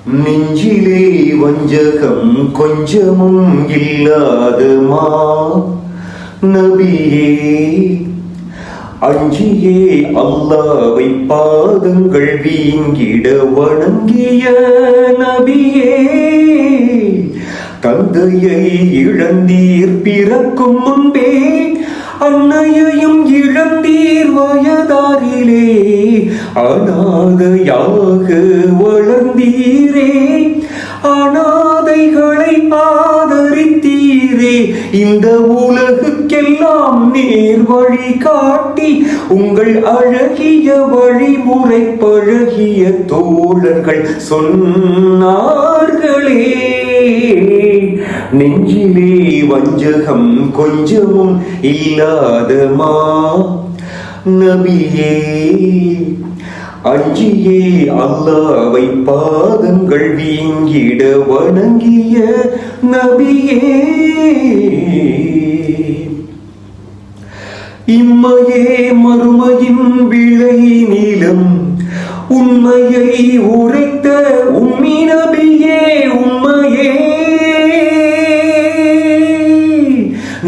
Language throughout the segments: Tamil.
நெஞ்சிலே வஞ்சகம் கொஞ்சமும் இல்லாத நபியே, அஞ்சியே அல்லாவை பாதங்கள் வீங்கிட வணங்கிய நபியே, தந்தையை இழந்தீர் பிறக்கும் முன்பே, அன்னையையும் இழந்தீர் வயதாரிலே, அநாதையாக வளர்ந்தீரே, அநாதைகளை ஆதரித்தீரே, இந்த உலகுக்கெல்லாம் நேர் வழி காட்டி உங்கள் அழகிய வழிமுறை பழகிய தோழர்கள் சொன்னார்களே. நெஞ்சிலே வஞ்சகம் கொஞ்சமும் இல்லாத நபியே, அஞ்சியே அல்லாவை பாதங்கள் வீங்கிட வணங்கிய நபியே, இம்மையே மறுமையின் விளை நிலம் உண்மையை உரைத்த உம்மி நபியே, உம்மையே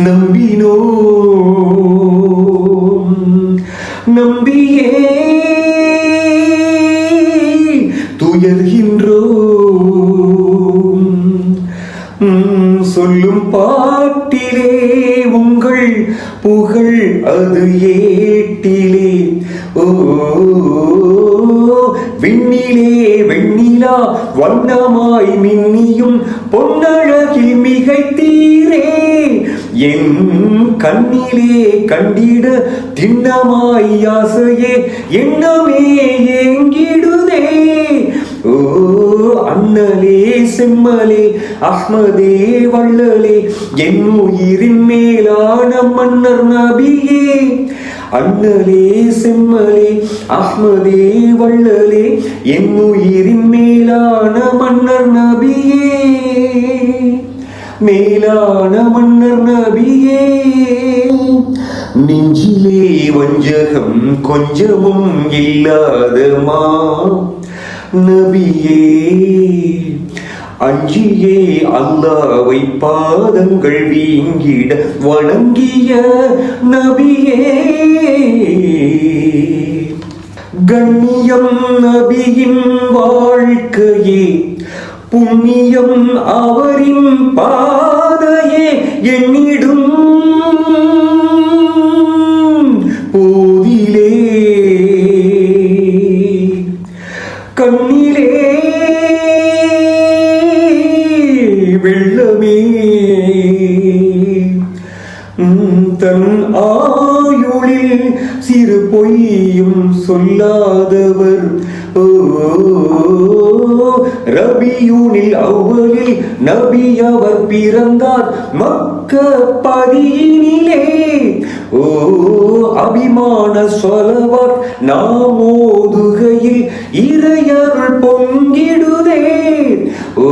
நம்பினோம், நம்பியே துயர்கின்றோம். சொல்லும் பாட்டிலே உங்கள் புகழ் அது ஏட்டிலே, ஓ விண்ணிலே வெண்ணிலா வண்ணமாய் மின்னியும் பொன்னழகில் மிகைத்தீரே, என் கண்ணிலே கண்டிட திண்ணமாய் ஆசையே எண்ணமே ஏங்கிடுதே. ஓ அண்ணலே செம்மலே அஹ்மதே வள்ளலே, என் உயிரின் மேலான மன்னர் நபியே, அண்ணலே செம்மலே அஹ்மதே வள்ளலே, என் உயிரின் மேலான மன்னர் நபியே, மேலான மன்னர் நபியே. நெஞ்சிலே வஞ்சகம் கொஞ்சமும் இல்லாத நபியே, அஞ்சியே அல்லாவை பாதங்கள் வீங்கிட வணங்கிய நபியே, கண்ணியம் நபியின் வாழ்க்கையே, புண்ணியம் அவரின் பாதையே, எண்ணிடும் போதிலே கண்ணிலே வெள்ளமே, தன் ஆயுளில் சிறு பொய்யும் சொல்லாதவர், ரபியூனில் அவ்வலில் நபி அவர் பிறந்தார் மக்கபதியினிலே, ஓ அபிமான ஸலவாத் நாம் ஓதுகையில் இறையருள் பொங்கிடுதே. ஓ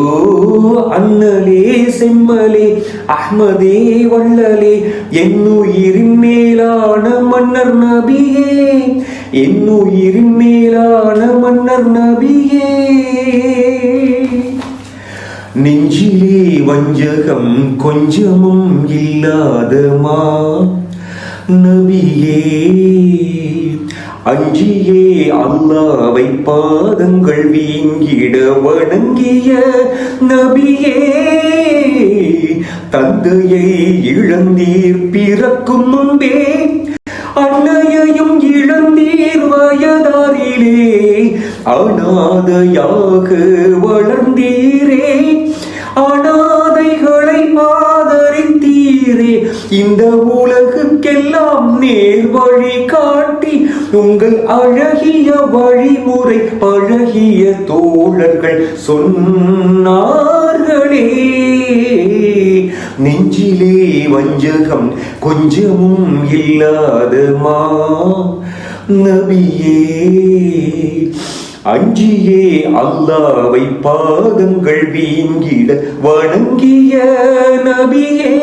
அண்ணலே செம்மலே அஹ்மதே வள்ளலே, என் உயிரின் மேலான மன்னர் நபியே, என் உயிரின் மேலான மன்னர் நபியே. நெஞ்சிலே வஞ்சகம் கொஞ்சமும் இல்லாத நபியே, அஞ்சியே அல்லாவை பாதங்கள் வீங்கிட வணங்கிய நபியே, தந்தையை இழந்தீர் பிறக்கும் முன்பே, அன்னையையும் இழந்தீர் வயதாரிலே, அநாதையாக வளர்ந்தீரே, அநாதைகளை ஆதரித்தீரே, இந்த உலகுக்கெல்லாம் நேர் வழி காட்டி உங்கள் அழகிய வழிமுறை பழகிய தோழர்கள் சொன்னார்களே. நெஞ்சிலே வஞ்சகம் கொஞ்சமும் இல்லாத நபியே, அஞ்சியே அல்லாவை பாதங்கள் வீங்கிட வணங்கிய நபியே.